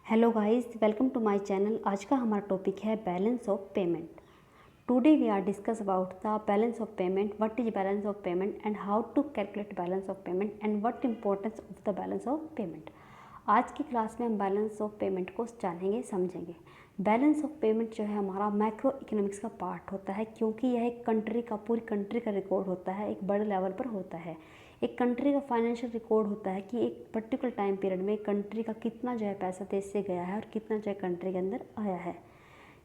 Hello guys, welcome to my channel. आज का हमारा टॉपिक है balance of payment. Today we are discuss about the balance of payment, what is balance of payment and how to calculate balance of payment and what importance of the balance of payment. आज की class में हम balance of payment को जानेंगे, समझेंगे। Balance of payment जो है हमारा मैक्रो इकोनॉमिक्स का पार्ट होता है, क्योंकि यह एक कंट्री का, पूरी कंट्री का रिकॉर्ड होता है, एक बड़े लेवल पर होता है। एक कंट्री का फाइनेंशियल रिकॉर्ड होता है कि एक पर्टिकुलर टाइम पीरियड में कंट्री का कितना जो है पैसा देश से गया है और कितना जो है कंट्री के अंदर आया है।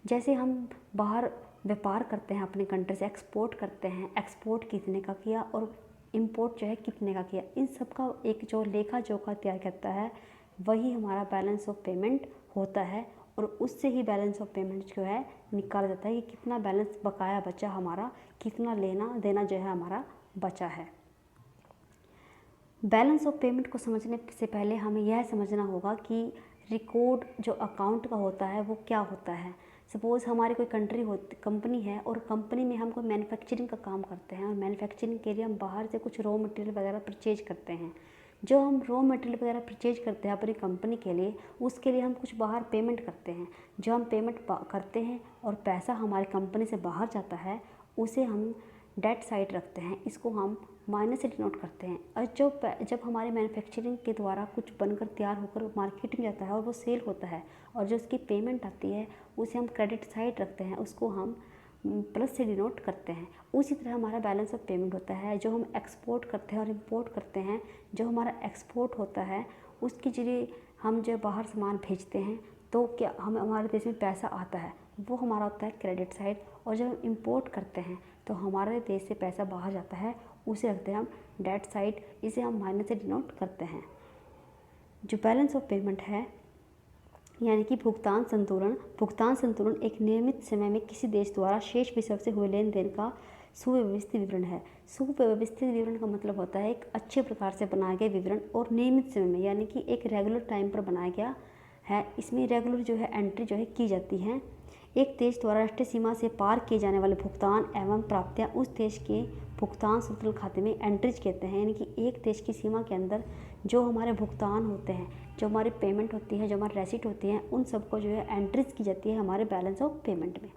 जैसे हम बाहर व्यापार करते हैं, अपने कंट्री से एक्सपोर्ट करते हैं, एक्सपोर्ट कितने का किया और इंपोर्ट जो है कितने का किया, इन सब का एक जो लेखा जोखा तैयार करता है वही हमारा बैलेंस ऑफ पेमेंट होता है। और उससे ही बैलेंस ऑफ पेमेंट जो है निकाला जाता है कि कितना बैलेंस बकाया बचा हमारा, कितना लेना देना जो है हमारा बचा है। बैलेंस ऑफ पेमेंट को समझने से पहले हमें यह समझना होगा कि रिकॉर्ड जो अकाउंट का होता है वो क्या होता है। सपोज़ हमारी कोई कंपनी है और कंपनी में हम कोई मैन्युफैक्चरिंग का काम करते हैं और मैन्युफैक्चरिंग के लिए हम बाहर से कुछ रॉ मटेरियल वगैरह परचेज करते हैं। जो हम रॉ मटेरियल वगैरह परचेज करते हैं अपनी कंपनी के लिए, उसके लिए हम कुछ बाहर पेमेंट करते हैं। जो हम पेमेंट करते हैं और पैसा हमारी कंपनी से बाहर जाता है, उसे हम डेट साइड रखते हैं, इसको हम माइनस से डिनोट करते हैं। और जब हमारे मैन्युफैक्चरिंग के द्वारा कुछ बनकर तैयार होकर मार्केट में जाता है और वो सेल होता है और जो उसकी पेमेंट आती है उसे हम क्रेडिट साइड रखते हैं, उसको हम प्लस से डिनोट करते हैं। उसी तरह हमारा बैलेंस ऑफ पेमेंट होता है। जो हम एक्सपोर्ट करते हैं और इंपोर्ट करते हैं, जो हमारा एक्सपोर्ट होता है उसके जरिए हम जो बाहर सामान भेजते हैं तो क्या हमारे देश में पैसा आता है, वो हमारा होता है क्रेडिट साइड। और जब हम इंपोर्ट करते हैं तो हमारे देश से पैसा बाहर जाता है, उसे रखते हैं हम डेट साइड, इसे हम माइनस से डिनोट करते हैं। जो बैलेंस ऑफ पेमेंट है यानी कि भुगतान संतुलन एक नियमित समय में किसी देश द्वारा शेष विषय से हुए लेन देन का सुव्यवस्थित विवरण है। सुव्यवस्थित विवरण का मतलब होता है एक अच्छे प्रकार से बनाए गए विवरण और नियमित समय में, यानी कि एक रेगुलर टाइम पर बनाया गया है। इसमें रेगुलर जो है एंट्री जो है की जाती है। एक देश द्वारा राष्ट्रीय सीमा से पार किए जाने वाले भुगतान एवं प्राप्तियां उस देश के भुगतान संतुलन खाते में एंट्रीज कहते हैं। यानी कि एक देश की सीमा के अंदर जो हमारे भुगतान होते हैं, जो हमारी पेमेंट होती है, जो हमारी रेसिट होती हैं, उन सबको जो है एंट्रीज की जाती है हमारे बैलेंस ऑफ पेमेंट में।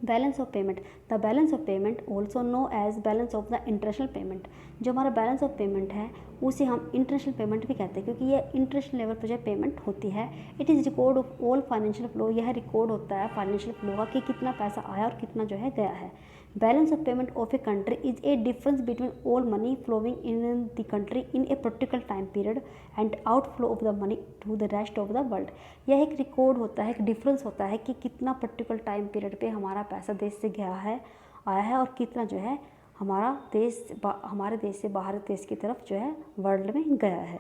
Balance of payment, the balance of payment also known as balance of the international payment. जो हमारा बैलेंस ऑफ पेमेंट है उसे हम इंटरनेशनल पेमेंट भी कहते हैं, क्योंकि यह इंटरनेशनल लेवल पर जो पेमेंट होती है। It is record of all financial flow, यह रिकॉर्ड होता है फाइनेंशियल फ्लो का कि कितना पैसा आया और कितना जो है गया है। Balance of payment of a country is a difference between all money flowing in the country in a particular time period and outflow of the money to the rest of the world. यह एक record होता है, एक difference होता है कि कितना particular time period पे हमारा पैसा देश से गया है, आया है, और कितना जो है हमारे देश से बाहर देश की तरफ जो है वर्ल्ड में गया है।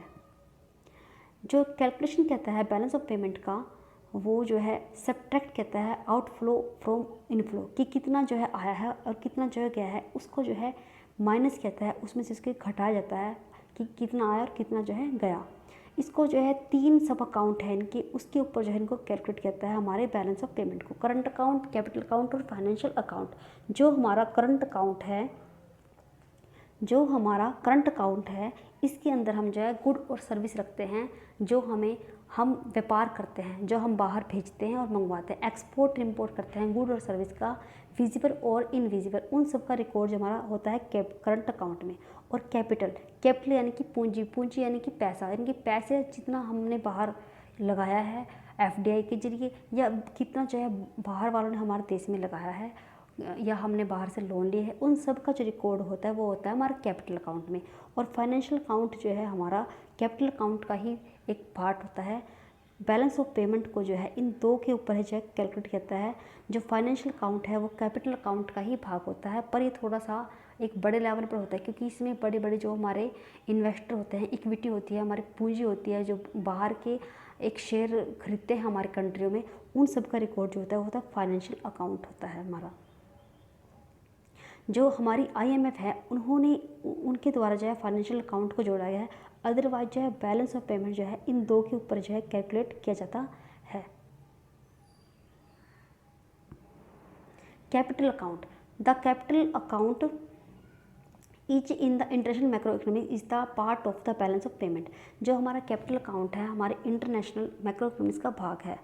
जो कैलकुलेशन कहता है बैलेंस ऑफ पेमेंट का, वो जो है सब्ट्रैक्ट कहता है आउटफ्लो फ्रॉम इनफ्लो, कि कितना जो है आया है और कितना जो है गया है, उसको जो है माइनस कहता है, उसमें से इसके घटाया जाता है कि कितना आया और कितना जो है गया। इसको जो है 3 सब अकाउंट है इनके, उसके ऊपर जो है इनको कैलकुलेट करता है हमारे बैलेंस ऑफ पेमेंट को। करंट अकाउंट, कैपिटल अकाउंट और फाइनेंशियल अकाउंट। जो हमारा करंट अकाउंट है इसके अंदर हम जो है गुड और सर्विस रखते हैं, जो हम व्यापार करते हैं, जो हम बाहर भेजते हैं और मंगवाते हैं, एक्सपोर्ट इम्पोर्ट करते हैं, गुड और सर्विस का विजिबल और इनविजिबल, उन सब का रिकॉर्ड जो हमारा होता है करंट अकाउंट में। और कैपिटल यानी कि पूंजी यानी कि पैसा, यानी कि पैसे जितना हमने बाहर लगाया है एफडीआई के जरिए, या कितना जो है बाहर वालों ने हमारे देश में लगाया है, या हमने बाहर से लोन लिए है, उन सब का जो रिकॉर्ड होता है वो होता है हमारा कैपिटल अकाउंट में। और फाइनेंशियल अकाउंट जो है हमारा कैपिटल अकाउंट का ही एक पार्ट होता है। बैलेंस ऑफ पेमेंट को जो है इन दो के ऊपर है जो कैलकुलेट करता है। जो फाइनेंशियल अकाउंट है वो कैपिटल अकाउंट का ही भाग होता है, पर ये थोड़ा सा एक बड़े लेवल पर होता है, क्योंकि इसमें बड़े बड़े जो हमारे इन्वेस्टर होते हैं, इक्विटी होती है, हमारी पूंजी होती है, जो बाहर के एक शेयर खरीदते हैं हमारे कंट्रियों में, उन सब का रिकॉर्ड जो होता है वो होता है फाइनेंशियल अकाउंट होता है हमारा। जो हमारी आईएमएफ है उनके द्वारा जो है फाइनेंशियल अकाउंट को जोड़ा गया है। अदरवाइज जो है बैलेंस ऑफ पेमेंट जो है इन दो के ऊपर जो है कैलकुलेट किया जाता है। Capital account, the capital account each in the international macro economy is the part of the balance of payment. जो हमारा कैपिटल अकाउंट है हमारे इंटरनेशनल मैक्रो इकोनॉमिक्स का भाग है,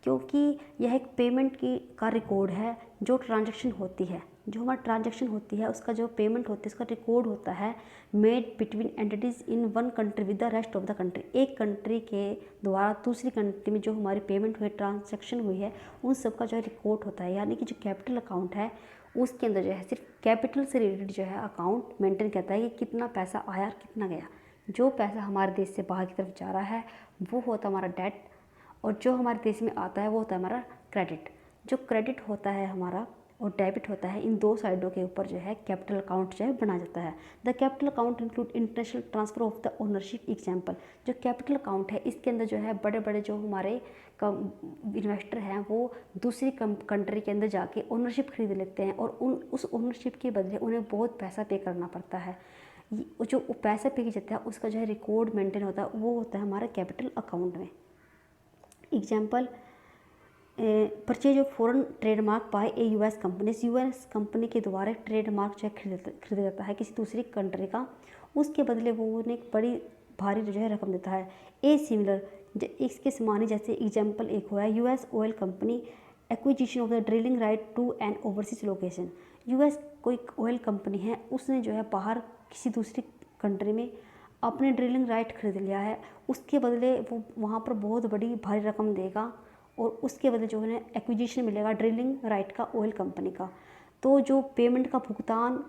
क्योंकि यह एक पेमेंट की का रिकॉर्ड है। जो ट्रांजैक्शन होती है, जो हमारी ट्रांजैक्शन होती है उसका जो पेमेंट होती है उसका रिकॉर्ड होता है made between entities in one country with the rest of the country. एक कंट्री के द्वारा दूसरी कंट्री में जो हमारी पेमेंट हुई, ट्रांजैक्शन हुई है, उन सब का जो है रिकॉर्ड होता है। यानी कि जो कैपिटल अकाउंट है उसके अंदर जो है सिर्फ कैपिटल से रिलेटेड जो है अकाउंट मेंटेन करता है कि कितना पैसा आया और कितना गया। जो पैसा हमारे देश से बाहर की तरफ जा रहा है वो होता है हमारा डेट, और जो हमारे देश में आता है वो होता है हमारा क्रेडिट। जो क्रेडिट होता है हमारा और डेबिट होता है, इन दो साइडों के ऊपर जो है कैपिटल अकाउंट जो है बना जाता है। The capital account include international transfer of the ownership example. जो कैपिटल अकाउंट है इसके अंदर जो है बड़े बड़े जो हमारे इन्वेस्टर हैं वो दूसरी कंट्री के अंदर जाके ओनरशिप खरीद लेते हैं, और उस ओनरशिप के बदले उन्हें बहुत पैसा पे करना पड़ता है। जो पैसा पे किया जाता है उसका जो है रिकॉर्ड मेंटेन होता है, वो होता है हमारा कैपिटल अकाउंट में। Example, purchase of foreign trademark by a US company. US company के द्वारा ट्रेडमार्क जो है खरीदा जाता है किसी दूसरी कंट्री का, उसके बदले वो उन्हें एक बड़ी भारी जो है रकम देता है। ए सिमिलर, इसके समान ही जैसे एग्जाम्पल एक हुआ है US oil company acquisition of the drilling right to an overseas location. US कोई ऑयल कंपनी है, उसने जो है बाहर किसी दूसरी कंट्री में अपने ड्रिलिंग राइट खरीद लिया है, उसके बदले वो वहाँ पर बहुत बड़ी भारी रकम देगा, और उसके बदले जो है एक्विजिशन मिलेगा ड्रिलिंग राइट का ऑयल कंपनी का। तो जो पेमेंट का भुगतान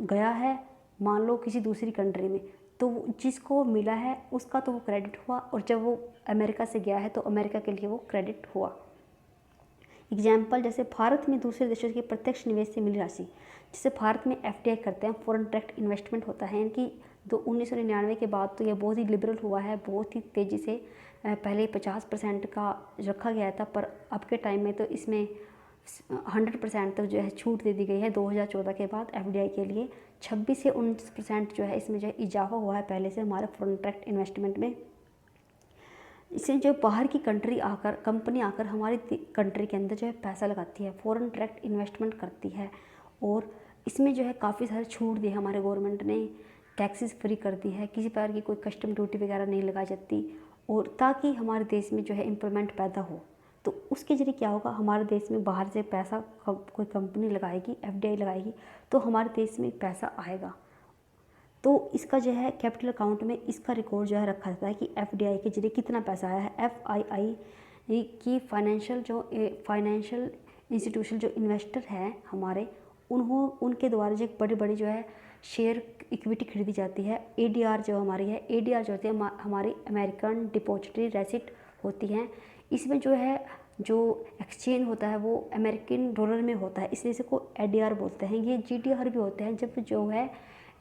गया है मान लो किसी दूसरी कंट्री में, तो जिसको मिला है उसका तो वो क्रेडिट हुआ, और जब वो अमेरिका से गया है तो अमेरिका के लिए वो क्रेडिट हुआ। एग्जाम्पल, जैसे भारत में दूसरे देशों के प्रत्यक्ष निवेश से मिली राशि, जैसे भारत में एफडीआई करते हैं, फॉरेन डायरेक्ट इन्वेस्टमेंट होता है। इनकी 1999 के बाद तो ये बहुत ही लिबरल हुआ है, बहुत ही तेज़ी से। पहले 50% का रखा गया था, पर अब के टाइम में तो इसमें 100% तक जो है छूट दे दी गई है 2014 के बाद एफडीआई के लिए। 26 से 19% जो है इसमें जो है इजाफा हुआ है पहले से हमारे फॉरेन डायरेक्ट इन्वेस्टमेंट में। इससे जो बाहर की कंपनी आकर हमारी कंट्री के अंदर जो है पैसा लगाती है, फॉरेन डायरेक्ट इन्वेस्टमेंट करती है, और इसमें जो है काफ़ी सारे छूट दी है हमारे गवर्नमेंट ने, टैक्सेस फ्री कर दी है, किसी प्रकार की कोई कस्टम ड्यूटी वगैरह नहीं लगाई जाती, और ताकि हमारे देश में जो है एम्प्लॉयमेंट पैदा हो। तो उसके जरिए क्या होगा, हमारे देश में बाहर से पैसा कोई कंपनी लगाएगी, एफडीआई लगाएगी, तो हमारे देश में पैसा आएगा। तो इसका जो है कैपिटल अकाउंट में इसका रिकॉर्ड जो है रखा जाता है कि एफडीआई के जरिए कितना पैसा आया है। एफआईआई की फाइनेंशियल इंस्टीट्यूशन जो इन्वेस्टर हैं हमारे, उनके द्वारा जो बड़ी बड़ी जो है शेयर इक्विटी खरीदी जाती है। एडीआर जो हमारी है, एडीआर जो होती है हमारी अमेरिकन डिपॉजिटरी रेसिट होती हैं। इसमें जो है जो एक्सचेंज होता है वो अमेरिकन डॉलर में होता है, इसलिए इसको एडीआर बोलते हैं। ये जीडीआर भी होते हैं जब जो है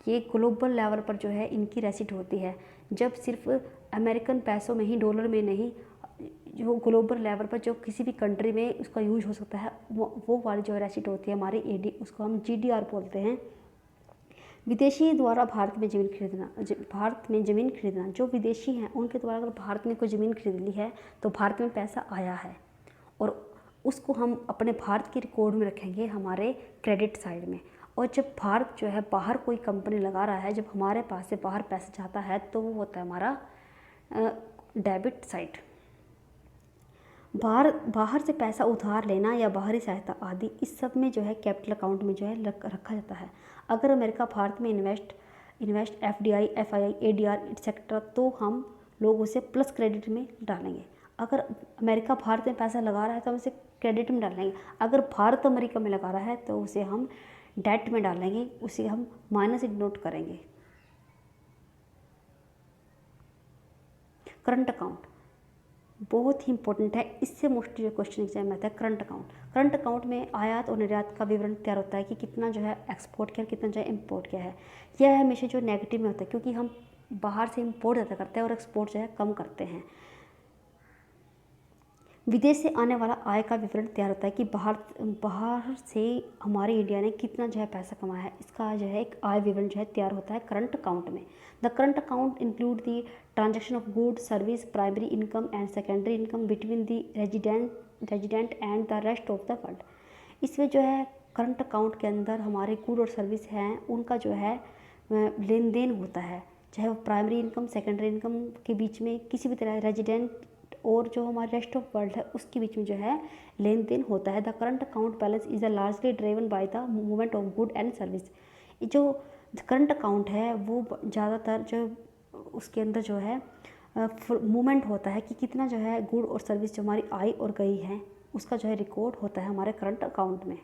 ये ग्लोबल लेवल पर जो है इनकी रेसिट होती है, जब सिर्फ अमेरिकन पैसों में ही, डॉलर में नहीं, जो ग्लोबल लेवल पर जो किसी भी कंट्री में उसका यूज हो सकता है वो वाली जो रेसिट होती है हमारी उसको हम जीडीआर बोलते हैं। विदेशी द्वारा भारत में ज़मीन खरीदना, जो विदेशी हैं उनके द्वारा अगर भारत में कोई ज़मीन खरीद ली है तो भारत में पैसा आया है, और उसको हम अपने भारत के रिकॉर्ड में रखेंगे हमारे क्रेडिट साइड में। और जब भारत जो है बाहर कोई कंपनी लगा रहा है, जब हमारे पास से बाहर पैसा जाता है तो वो होता है हमारा डेबिट साइड। बाहर से पैसा उधार लेना या बाहरी सहायता आदि, इस सब में जो है कैपिटल अकाउंट में जो है रखा जाता है। अगर अमेरिका भारत में invest FDI, FII, ADR etcetera, तो हम लोग उसे प्लस क्रेडिट में डालेंगे। अगर अमेरिका भारत में पैसा लगा रहा है तो हम उसे क्रेडिट में डालेंगे। अगर भारत अमेरिका में लगा रहा है तो उसे हम डेट में डालेंगे, उसे हम माइनस नोट करेंगे। करंट अकाउंट बहुत ही इंपॉर्टेंट है, इससे मोस्टली जो क्वेश्चन एग्जाम में आता है करंट अकाउंट। करंट अकाउंट में आयात और निर्यात का विवरण तैयार होता है कि कितना जो है एक्सपोर्ट किया, कितना जो है इम्पोर्ट किया है। यह हमेशा जो नेगेटिव में होता है, क्योंकि हम बाहर से इम्पोर्ट ज़्यादा करते हैं और एक्सपोर्ट जो है कम करते हैं। विदेश से आने वाला आय का विवरण तैयार होता है कि बाहर से हमारे इंडिया ने कितना जो है पैसा कमाया है, इसका जो है एक आय विवरण जो है तैयार होता है करंट अकाउंट में। The current account include the transaction of good service, primary income and secondary income between the resident and the rest of the world. इसमें जो है करंट अकाउंट के अंदर हमारे गुड और सर्विस हैं, उनका जो है लेन देन होता है, चाहे वो प्राइमरी इनकम सेकेंडरी इनकम के बीच में किसी भी तरह रेजिडेंट और जो हमारे रेस्ट ऑफ वर्ल्ड है उसके बीच में जो है लेन देन होता है। The current account balance is a largely driven by the movement of good and service. जो करंट अकाउंट है वो ज़्यादातर जो उसके अंदर जो है मूवमेंट होता है कि कितना जो है गुड और सर्विस जो हमारी आई और गई है उसका जो है रिकॉर्ड होता है हमारे करंट अकाउंट में।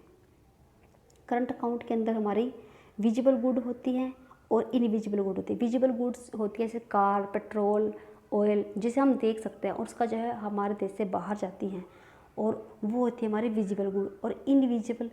करंट अकाउंट के अंदर हमारी विजिबल गुड होती हैं और इनविजिबल गुड होती है। विजिबल गुड्स होती है जैसे कार, पेट्रोल, ऑयल, जिसे हम देख सकते हैं और उसका जो है हमारे देश से बाहर जाती हैं, और वो होती है हमारी विजिबल गुड। और इनविजिबल,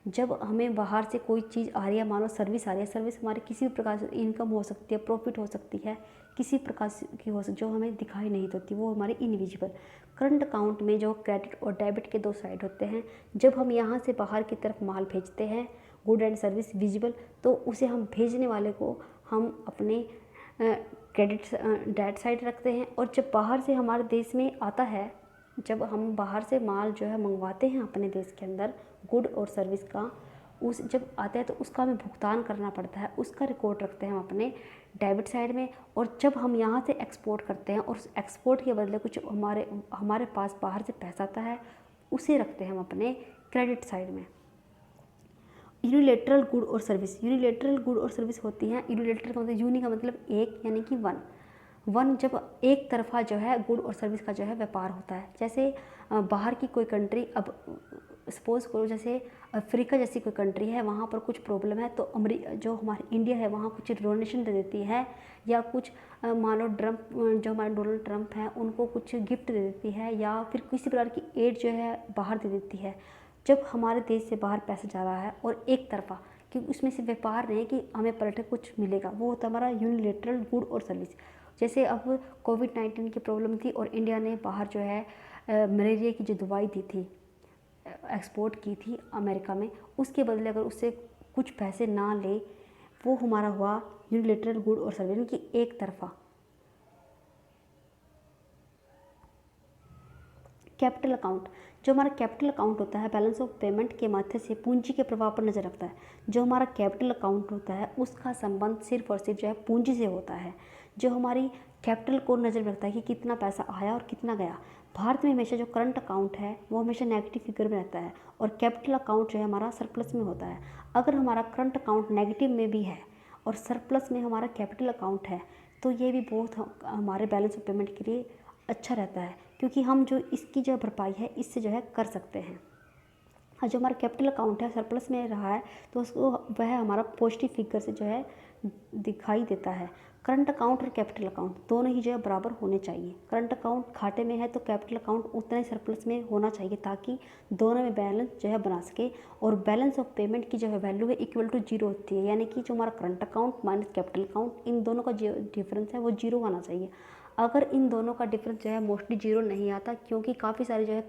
जब हमें बाहर से कोई चीज़ आ रही है, मानो सर्विस आ रही है, सर्विस हमारी किसी भी प्रकार से इनकम हो सकती है, प्रॉफिट हो सकती है, किसी प्रकार की हो सकती, जो हमें दिखाई नहीं देती, वो हमारी इनविजिबल। करंट अकाउंट में जो क्रेडिट और डेबिट के दो साइड होते हैं, जब हम यहाँ से बाहर की तरफ माल भेजते हैं, गुड एंड सर्विस विजिबल, तो उसे हम भेजने वाले को हम अपने क्रेडिट डेट साइड रखते हैं। और जब बाहर से हमारे देश में आता है, जब हम बाहर से माल जो है मंगवाते हैं अपने देश के अंदर गुड और सर्विस का, उस जब आता है तो उसका हमें भुगतान करना पड़ता है, उसका रिकॉर्ड रखते हैं हम अपने डेबिट साइड में। और जब हम यहाँ से एक्सपोर्ट करते हैं और उस एक्सपोर्ट के बदले कुछ हमारे पास बाहर से पैसा आता है, उसे रखते हैं हम अपने क्रेडिट साइड में। यूनिलेटरल गुड और सर्विस, यूनिलेटरल गुड और सर्विस होती हैं। यूनिलेटरल का मतलब यूनि का मतलब एक, यानी कि वन जब एक तरफा जो है गुड और सर्विस का जो है व्यापार होता है। जैसे बाहर की कोई कंट्री, अब सपोज़ करो जैसे अफ्रीका जैसी कोई कंट्री है, वहाँ पर कुछ प्रॉब्लम है तो जो हमारी इंडिया है वहाँ कुछ डोनेशन दे देती है, या कुछ मान लो जो हमारे डोनाल्ड ट्रंप हैं उनको कुछ गिफ्ट दे देती है, या फिर किसी प्रकार की एड जो है बाहर दे देती है। जब हमारे देश से बाहर पैसा जा रहा है और एक तरफा, क्योंकि उसमें से व्यापार नहीं कि हमें पर्यटक कुछ मिलेगा, वो होता है हमारा यूनिलेटरल गुड और सर्विस। जैसे अब कोविड-19 की प्रॉब्लम थी और इंडिया ने बाहर जो है मलेरिया की जो दवाई दी थी, एक्सपोर्ट की थी अमेरिका में, उसके बदले अगर उससे कुछ पैसे ना ले, वो हमारा हुआ यूनिलेटरल गुड और सर्विस, कि एक तरफा। कैपिटल अकाउंट, जो हमारा कैपिटल अकाउंट होता है बैलेंस ऑफ पेमेंट के माध्यम से पूंजी के प्रभाव पर नज़र रखता है। जो हमारा कैपिटल अकाउंट होता है उसका संबंध सिर्फ और सिर्फ जो है पूंजी से होता है, जो हमारी कैपिटल को नज़र रखता है कि कितना पैसा आया और कितना गया। भारत में हमेशा जो करंट अकाउंट है वो हमेशा नेगेटिव फिगर में रहता है, और कैपिटल अकाउंट जो है हमारा सरप्लस में होता है। अगर हमारा करंट अकाउंट नेगेटिव में भी है और सरप्लस में हमारा कैपिटल अकाउंट है, तो ये भी बहुत हमारे बैलेंस ऑफ पेमेंट के लिए अच्छा रहता है, क्योंकि हम जो इसकी जो भरपाई है इससे जो है कर सकते हैं। और जो हमारा कैपिटल अकाउंट है सरप्लस में रहा है तो उसको वह हमारा पॉजिटिव फिगर से जो है दिखाई देता है। करंट अकाउंट और कैपिटल अकाउंट दोनों ही जो है बराबर होने चाहिए। करंट अकाउंट घाटे में है तो कैपिटल अकाउंट उतना ही सरप्लस में होना चाहिए, ताकि दोनों में बैलेंस जो है बना सके। और बैलेंस ऑफ पेमेंट की जो है वैल्यू है इक्वल टू जीरो होती है, यानी कि जो हमारा current account minus capital account, इन दोनों का जो डिफरेंस है वो जीरो आना चाहिए। अगर इन दोनों का डिफरेंस जो है मोस्टली जीरो नहीं आता, क्योंकि काफ़ी सारी जो है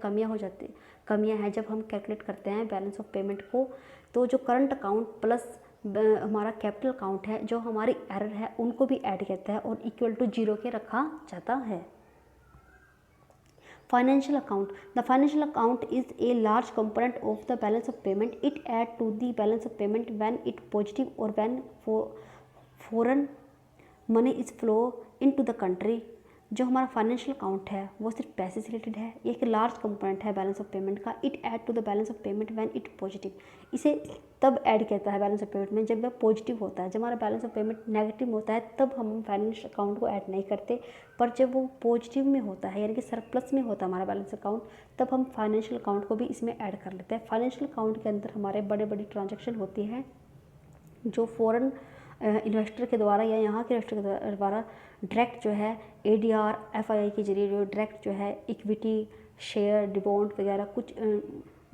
कमियां हैं जब हम कैलकुलेट करते हैं बैलेंस ऑफ पेमेंट को, तो जो करंट अकाउंट प्लस हमारा कैपिटल अकाउंट है, जो हमारी एरर है उनको भी ऐड करता है और इक्वल टू जीरो के रखा जाता है। Financial account. The financial account is a large component of the balance of payment. It adds to the balance of payment when it positive or when foreign money is flow into the country. जो हमारा financial account है वो सिर्फ पैसे से related है, ये एक लार्ज कंपोनेंट है बैलेंस ऑफ पेमेंट का। It add to the balance of payment when it positive, इसे तब ऐड करता है बैलेंस ऑफ पेमेंट में जब वह पॉजिटिव होता है। जब हमारा बैलेंस ऑफ पेमेंट नेगेटिव होता है तब हम फाइनेंशियल अकाउंट को ऐड नहीं करते, पर जब वो पॉजिटिव में होता है यानी कि सरप्लस में होता है हमारा बैलेंस अकाउंट, तब हम फाइनेंशियल अकाउंट को भी इसमें ऐड कर लेते हैं। फाइनेंशियल अकाउंट के अंदर हमारे बड़े बड़ी ट्रांजेक्शन होती हैं जो फॉरेन इन्वेस्टर के द्वारा या यहाँ के इन्वेस्टर के द्वारा डायरेक्ट जो है ADR FII के जरिए जो डायरेक्ट जो है इक्विटी शेयर बॉन्ड वगैरह कुछ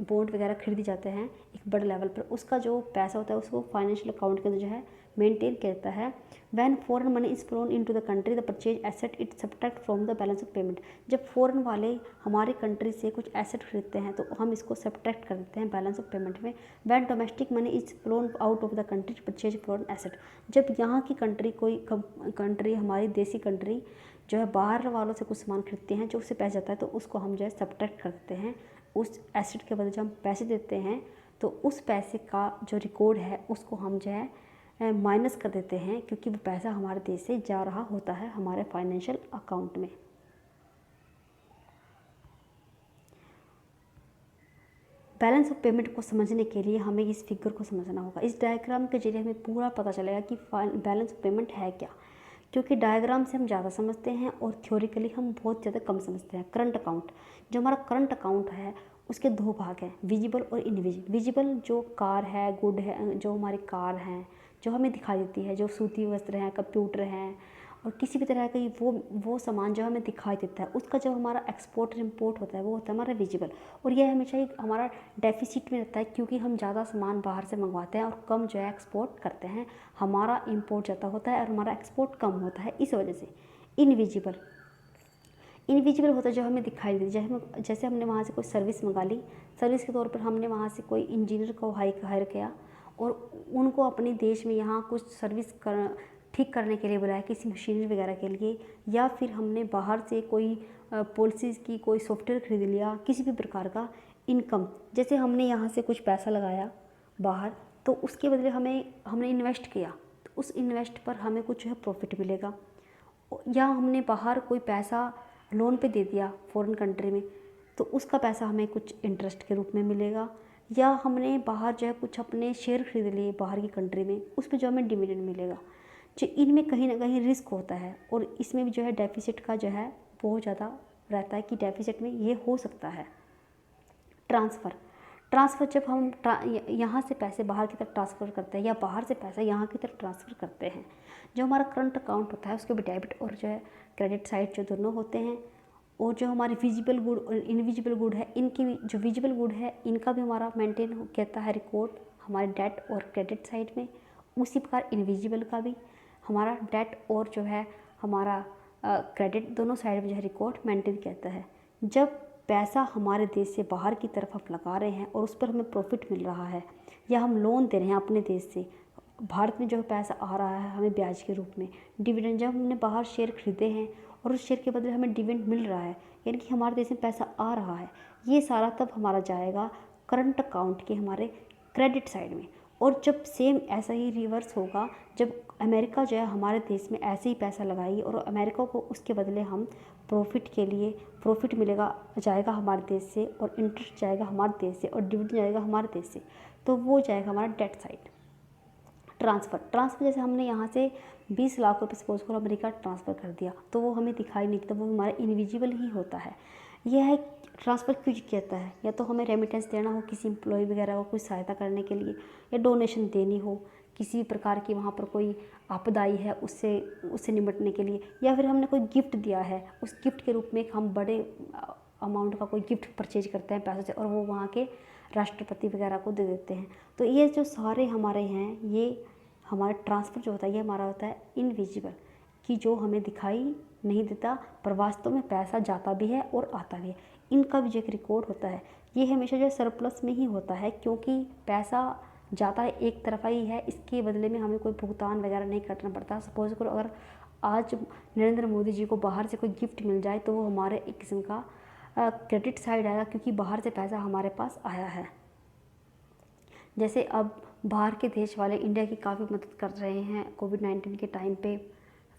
बॉन्ड वगैरह खरीदी जाते हैं एक बड़े लेवल पर, उसका जो पैसा होता है उसको फाइनेंशियल अकाउंट के अंदर जो है मेंटेन करता है। When foreign money is phloem into the country the purchase asset it subtract from the balance of payment. जब फॉरेन वाले हमारी कंट्री से कुछ एसेट खरीदते हैं तो हम इसको सब्ट्रैक्ट कर देते हैं बैलेंस ऑफ पेमेंट में। When domestic money is phloem out of the country purchase foreign asset, जब यहाँ की कंट्री कोई कंट्री हमारी देसी कंट्री जो है बाहर वालों से कुछ सामान खरीदते हैं, जो उससे पैसा जाता है तो उसको हम जो है सब्ट्रैक्ट कर देते हैं। उस एसेट के बदले जब हम पैसे देते हैं तो उस पैसे का जो रिकॉर्ड है उसको हम जो है माइनस कर देते हैं, क्योंकि वो पैसा हमारे देश से जा रहा होता है हमारे फाइनेंशियल अकाउंट में। बैलेंस ऑफ पेमेंट को समझने के लिए हमें इस फिगर को समझना होगा। इस डायग्राम के जरिए हमें पूरा पता चलेगा कि बैलेंस ऑफ पेमेंट है क्या, क्योंकि डायग्राम से हम ज़्यादा समझते हैं और थ्योरिकली हम बहुत ज़्यादा कम समझते हैं। करंट अकाउंट, जो हमारा करंट अकाउंट है उसके दो भाग हैं, विजिबल और इनविजिबल। विजिबल जो कार है, गुड है, जो हमारी कार हैं जो हमें दिखाई देती है, जो सूती वस्त्र हैं, कंप्यूटर हैं और किसी भी तरह का वो सामान जो हमें दिखाई देता है, उसका जब हमारा एक्सपोर्ट और इम्पोर्ट होता है वो होता है हमारा विजिबल। और यह हमेशा एक हमारा डेफिसिट में रहता है, क्योंकि हम ज़्यादा सामान बाहर से मंगवाते हैं और कम जो है एक्सपोर्ट करते हैं, हमारा इम्पोर्ट ज़्यादा होता है और हमारा एक्सपोर्ट कम होता है, इस वजह से। इनविजिबल होता है जो हमें दिखाई दे, जैसे हमने वहाँ से कोई सर्विस मंगा ली, सर्विस के तौर पर हमने वहाँ से कोई इंजीनियर को हायर किया और उनको अपने देश में यहाँ कुछ सर्विस ठीक करने के लिए बुलाया, किसी मशीनरी वगैरह के लिए, या फिर हमने बाहर से कोई पॉलिसीज़ की कोई सॉफ्टवेयर खरीद लिया, किसी भी प्रकार का इनकम, जैसे हमने यहाँ से कुछ पैसा लगाया बाहर, तो उसके बदले हमने इन्वेस्ट किया, तो उस इन्वेस्ट पर हमें कुछ जो है प्रॉफिट मिलेगा। या हमने बाहर कोई पैसा लोन पे दे दिया फॉरेन कंट्री में, तो उसका पैसा हमें कुछ इंटरेस्ट के रूप में मिलेगा। या हमने बाहर जो है कुछ अपने शेयर खरीद लिए बाहर की कंट्री में, उस पर जो हमें डिविडेंड मिलेगा। जो इनमें कहीं ना कहीं रिस्क होता है और इसमें भी जो है डेफिसिट का जो है बहुत ज़्यादा रहता है कि डेफिसिट में ये हो सकता है। ट्रांसफ़र जब हम यहाँ से पैसे बाहर की तरफ ट्रांसफ़र करते हैं या बाहर से पैसा यहाँ की तरफ ट्रांसफ़र करते हैं, जो हमारा करंट अकाउंट होता है उसके भी डेबिट और जो है क्रेडिट साइड जो दोनों होते हैं। और जो हमारे विजिबल गुड और इनविजिबल गुड है, इनकी भी जो विजिबल गुड है इनका भी हमारा मेंटेन कहता है रिकॉर्ड हमारे डेट और क्रेडिट साइड में। उसी प्रकार इनविजिबल का भी हमारा डेट और जो है हमारा क्रेडिट दोनों साइड में जो है रिकॉर्ड मेंटेन कहता है। जब पैसा हमारे देश से बाहर की तरफ हम लगा रहे हैं और उस पर हमें प्रॉफिट मिल रहा है, या हम लोन दे रहे हैं अपने देश से, भारत में जो पैसा आ रहा है हमें ब्याज के रूप में, डिविडेंड जब हमने बाहर शेयर खरीदे हैं और उस शेयर के बदले हमें डिविडेंड मिल रहा है, यानी कि हमारे देश में पैसा आ रहा है, ये सारा तब हमारा जाएगा करंट अकाउंट के हमारे क्रेडिट साइड में। और जब सेम ऐसा ही रिवर्स होगा, जब अमेरिका जो है हमारे देश में ऐसे ही पैसा लगाएगी और अमेरिका को उसके बदले हम प्रॉफिट के लिए प्रॉफिट मिलेगा जाएगा हमारे देश से, और इंटरेस्ट जाएगा हमारे देश से, और डिविडेंड जाएगा हमारे देश से, तो वो जाएगा हमारा डेट साइड। ट्रांसफ़र जैसे हमने यहाँ से 20 लाख रुपये सपोज करो अमेरिका ट्रांसफ़र कर दिया, तो वो हमें दिखाई नहीं देता, वो हमारा इनविजिबल ही होता है। यह है ट्रांसफ़र क्यों कहता है, या तो हमें रेमिटेंस देना हो किसी एम्प्लॉय वगैरह को कुछ सहायता करने के लिए, या डोनेशन देनी हो किसी प्रकार की वहाँ पर कोई आपदा आई है उससे निपटने के लिए, या फिर हमने कोई गिफ्ट दिया है, उस गिफ्ट के रूप में हम बड़े अमाउंट का कोई गिफ्ट परचेज करते हैं पैसों से और वो वहाँ के राष्ट्रपति वगैरह को दे देते हैं। तो ये जो सारे हमारे हैं, ये हमारा ट्रांसफ़र जो होता है ये हमारा होता है इनविजिबल, कि जो हमें दिखाई नहीं देता पर वास्तव में पैसा जाता भी है और आता भी है। इनका भी जो एक रिकॉर्ड होता है, ये हमेशा जो सरप्लस में ही होता है, क्योंकि पैसा जाता है एक तरफा ही है, इसके बदले में हमें कोई भुगतान वगैरह नहीं करना पड़ता। सपोज करो अगर आज नरेंद्र मोदी जी को बाहर से कोई गिफ्ट मिल जाए तो वो हमारे एक किस्म का क्रेडिट साइड आएगा, क्योंकि बाहर से पैसा हमारे पास आया है। जैसे अब बाहर के देश वाले इंडिया की काफ़ी मदद कर रहे हैं कोविड-19 के टाइम पे,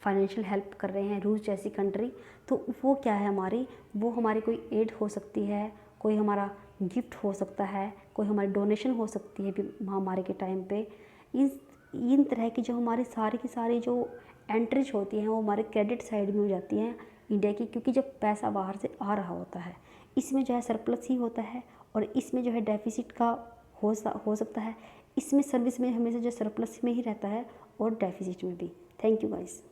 फाइनेंशियल हेल्प कर रहे हैं रूस जैसी कंट्री, तो वो क्या है वो हमारी कोई एड हो सकती है, कोई हमारा गिफ्ट हो सकता है, कोई हमारी डोनेशन हो सकती है महामारी के टाइम पे। इन तरह की जो हमारी सारी की सारी जो एंट्रीज होती हैं वो हमारे क्रेडिट साइड में हो जाती हैं इंडिया की, क्योंकि जब पैसा बाहर से आ रहा होता है इसमें जो है सरप्लस ही होता है और इसमें जो है डेफिसिट का हो सकता है। इसमें सर्विस में हमेशा जो सरप्लस में ही रहता है और डेफिसिट में भी। Thank you guys.